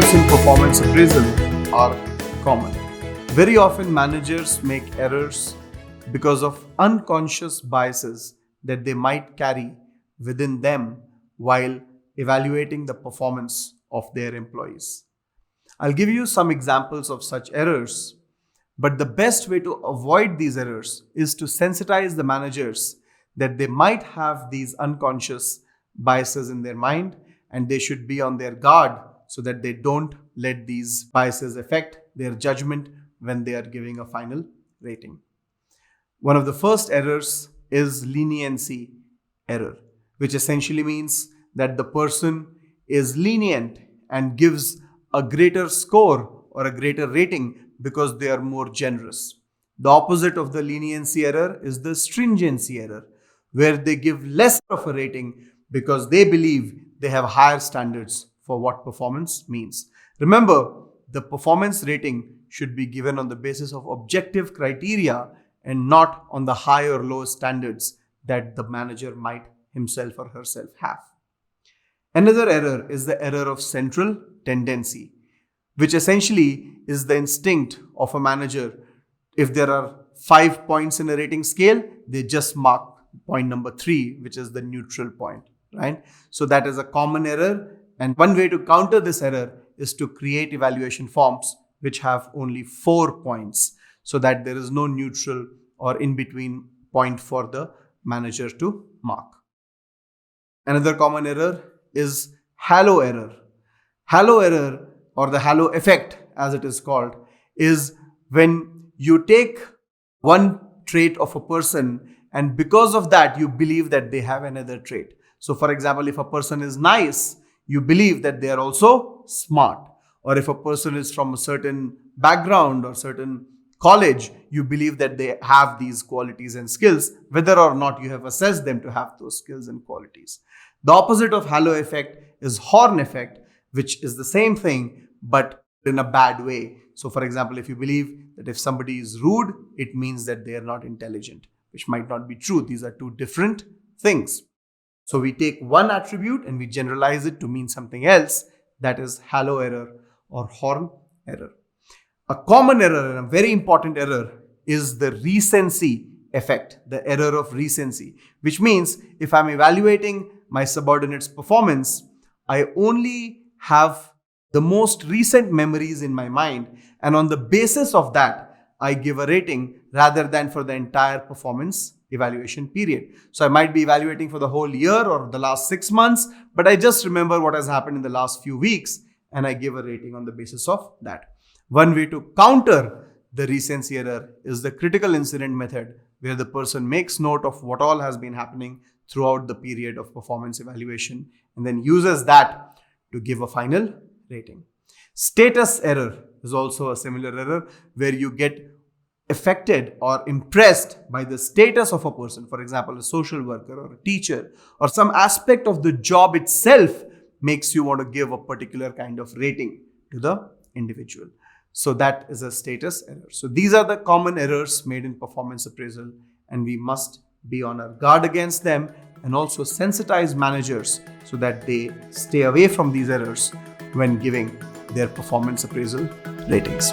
Errors in performance appraisal are common. Very often, managers make errors because of unconscious biases that they might carry within them while evaluating the performance of their employees. I'll give you some examples of such errors, but the best way to avoid these errors is to sensitize the managers that they might have these unconscious biases in their mind, and they should be on their guard so that they don't let these biases affect their judgment when they are giving a final rating. One of the first errors is leniency error, which essentially means that the person is lenient and gives a greater score or a greater rating because they are more generous. The opposite of the leniency error is the stringency error, where they give less of a rating because they believe they have higher standards for what performance means. Remember, the performance rating should be given on the basis of objective criteria and not on the high or low standards that the manager might himself or herself have. Another error is the error of central tendency, which essentially is the instinct of a manager. If there are 5 points in a rating scale, they just mark point number 3, which is the neutral point, right? So that is a common error. And one way to counter this error is to create evaluation forms which have only 4 points so that there is no neutral or in between point for the manager to mark. Another common error is halo error. Halo error, or the halo effect as it is called, is when you take one trait of a person and because of that you believe that they have another trait. So for example, if a person is nice, you believe that they are also smart. Or if a person is from a certain background or certain college, you believe that they have these qualities and skills, whether or not you have assessed them to have those skills and qualities. The opposite of halo effect is horn effect, which is the same thing, but in a bad way. So for example, if you believe that if somebody is rude, it means that they are not intelligent, which might not be true. These are two different things. So we take one attribute and we generalize it to mean something else. That is halo error or horn error. A common error and a very important error is the recency effect, the error of recency, which means if I'm evaluating my subordinate's performance, I only have the most recent memories in my mind, and on the basis of that, I give a rating rather than for the entire performance evaluation period. So I might be evaluating for the whole year or the last 6 months, but I just remember what has happened in the last few weeks and I give a rating on the basis of that. One way to counter the recency error is the critical incident method, where the person makes note of what all has been happening throughout the period of performance evaluation and then uses that to give a final rating. Status error is also a similar error where you get affected or impressed by the status of a person, for example, a social worker or a teacher, or some aspect of the job itself makes you want to give a particular kind of rating to the individual. So that is a status error. So these are the common errors made in performance appraisal, and we must be on our guard against them and also sensitize managers so that they stay away from these errors when giving their performance appraisal ratings.